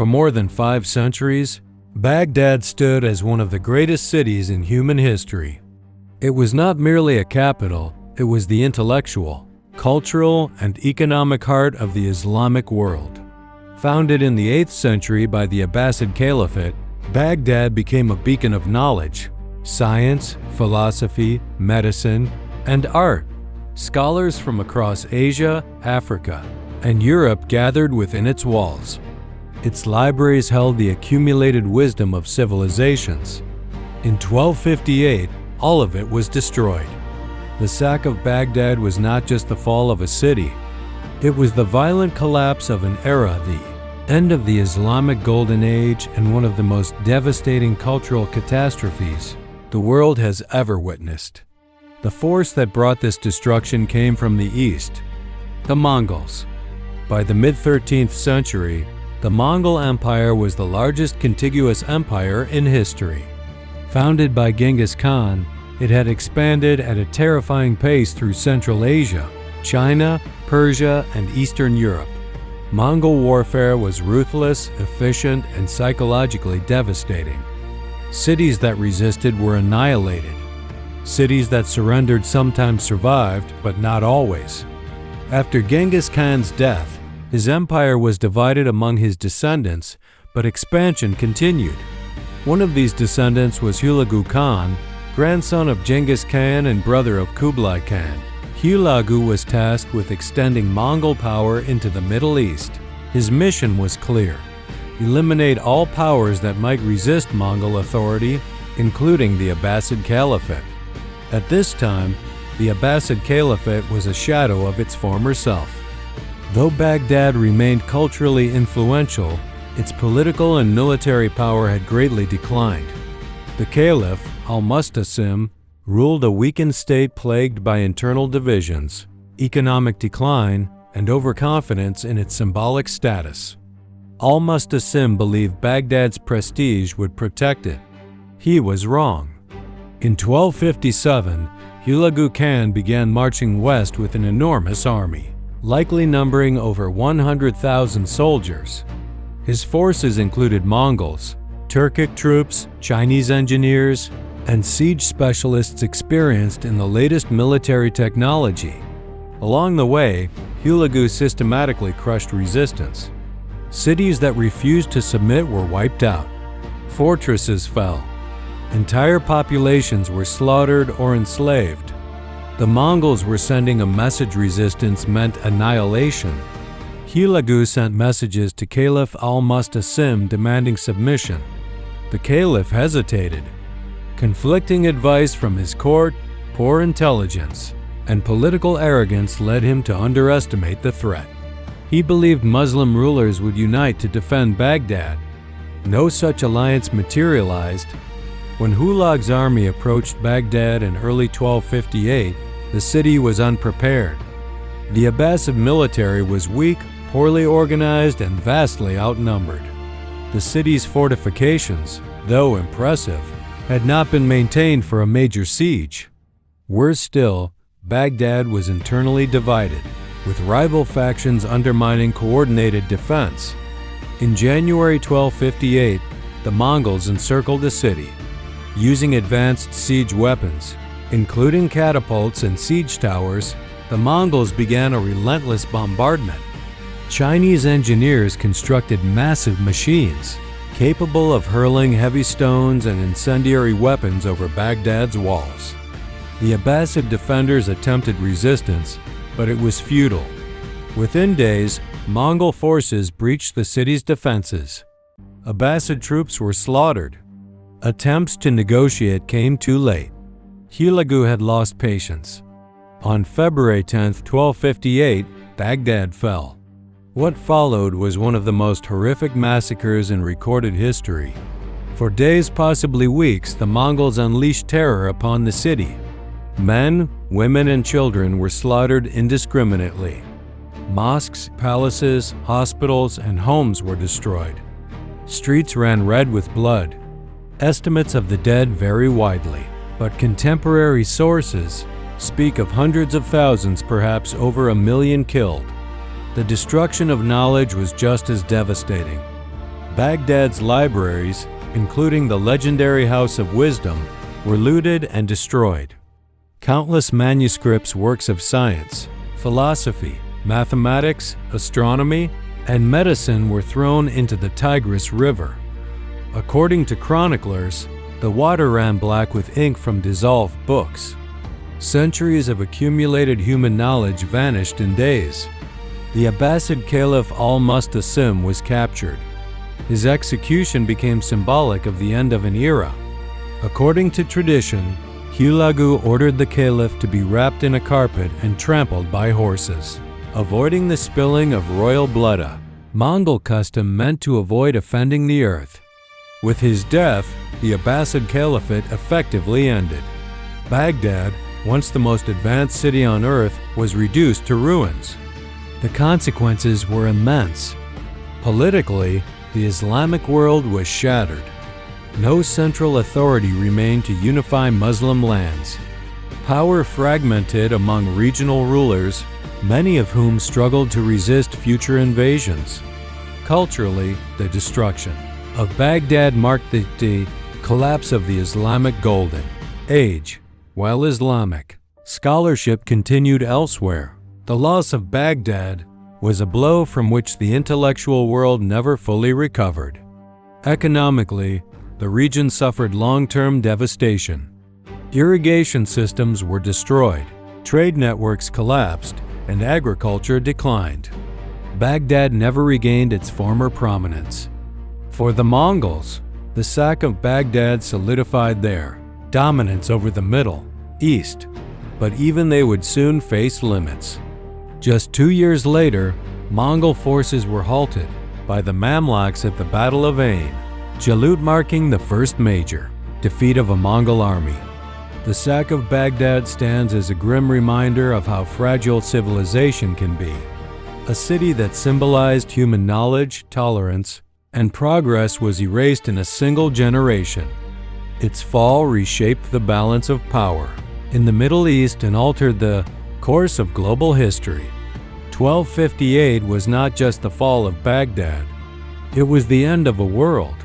For more than 5 centuries, Baghdad stood as one of the greatest cities in human history. It was not merely a capital, it was the intellectual, cultural, and economic heart of the Islamic world. Founded in the 8th century by the Abbasid Caliphate, Baghdad became a beacon of knowledge, science, philosophy, medicine, and art. Scholars from across Asia, Africa, and Europe gathered within its walls. Its libraries held the accumulated wisdom of civilizations. In 1258, all of it was destroyed. The sack of Baghdad was not just the fall of a city. It was the violent collapse of an era, the end of the Islamic Golden Age, and one of the most devastating cultural catastrophes the world has ever witnessed. The force that brought this destruction came from the east, the Mongols. By the mid-13th century, the Mongol Empire was the largest contiguous empire in history. Founded by Genghis Khan, it had expanded at a terrifying pace through Central Asia, China, Persia, and Eastern Europe. Mongol warfare was ruthless, efficient, and psychologically devastating. Cities that resisted were annihilated. Cities that surrendered sometimes survived, but not always. After Genghis Khan's death, his empire was divided among his descendants, but expansion continued. One of these descendants was Hulagu Khan, grandson of Genghis Khan and brother of Kublai Khan. Hulagu was tasked with extending Mongol power into the Middle East. His mission was clear: eliminate all powers that might resist Mongol authority, including the Abbasid Caliphate. At this time, the Abbasid Caliphate was a shadow of its former self. Though Baghdad remained culturally influential, its political and military power had greatly declined. The Caliph, al-Mustasim, ruled a weakened state plagued by internal divisions, economic decline, and overconfidence in its symbolic status. Al-Mustasim believed Baghdad's prestige would protect it. He was wrong. In 1257, Hulagu Khan began marching west with an enormous army, likely numbering over 100,000 soldiers. His forces included Mongols, Turkic troops, Chinese engineers, and siege specialists experienced in the latest military technology. Along the way, Hulagu systematically crushed resistance. Cities that refused to submit were wiped out. Fortresses fell. Entire populations were slaughtered or enslaved. The Mongols were sending a message resistance meant annihilation. Hulagu sent messages to Caliph al-Mustasim demanding submission. The Caliph hesitated. Conflicting advice from his court, poor intelligence, and political arrogance led him to underestimate the threat. He believed Muslim rulers would unite to defend Baghdad. No such alliance materialized. When Hulagu's army approached Baghdad in early 1258, the city was unprepared. The Abbasid military was weak, poorly organized, and vastly outnumbered. The city's fortifications, though impressive, had not been maintained for a major siege. Worse still, Baghdad was internally divided, with rival factions undermining coordinated defense. In January 1258, the Mongols encircled the city. Using advanced siege weapons, including catapults and siege towers, the Mongols began a relentless bombardment. Chinese engineers constructed massive machines, capable of hurling heavy stones and incendiary weapons over Baghdad's walls. The Abbasid defenders attempted resistance, but it was futile. Within days, Mongol forces breached the city's defenses. Abbasid troops were slaughtered. Attempts to negotiate came too late. Hulagu had lost patience. On February 10, 1258, Baghdad fell. What followed was one of the most horrific massacres in recorded history. For days, possibly weeks, the Mongols unleashed terror upon the city. Men, women, and children were slaughtered indiscriminately. Mosques, palaces, hospitals, and homes were destroyed. Streets ran red with blood. Estimates of the dead vary widely, but contemporary sources speak of hundreds of thousands, perhaps over 1 million killed. The destruction of knowledge was just as devastating. Baghdad's libraries, including the legendary House of Wisdom, were looted and destroyed. Countless manuscripts, works of science, philosophy, mathematics, astronomy, and medicine were thrown into the Tigris River. According to chroniclers, the water ran black with ink from dissolved books. Centuries of accumulated human knowledge vanished in days. The Abbasid Caliph al-Mustasim was captured. His execution became symbolic of the end of an era. According to tradition, Hulagu ordered the caliph to be wrapped in a carpet and trampled by horses, avoiding the spilling of royal blood. A Mongol custom meant to avoid offending the earth. With his death, the Abbasid Caliphate effectively ended. Baghdad, once the most advanced city on earth, was reduced to ruins. The consequences were immense. Politically, the Islamic world was shattered. No central authority remained to unify Muslim lands. Power fragmented among regional rulers, many of whom struggled to resist future invasions. Culturally, the destruction of Baghdad marked the collapse of the Islamic Golden Age. While Islamic scholarship continued elsewhere, the loss of Baghdad was a blow from which the intellectual world never fully recovered. Economically, the region suffered long-term devastation. Irrigation systems were destroyed, trade networks collapsed, and agriculture declined. Baghdad never regained its former prominence. For the Mongols, the sack of Baghdad solidified their dominance over the Middle East, but even they would soon face limits. Just 2 years later, Mongol forces were halted by the Mamluks at the Battle of Ain, Jalut marking the first major defeat of a Mongol army. The sack of Baghdad stands as a grim reminder of how fragile civilization can be. A city that symbolized human knowledge, tolerance, and progress was erased in a single generation. Its fall reshaped the balance of power in the Middle East and altered the course of global history. 1258 was not just the fall of Baghdad. It was the end of a world,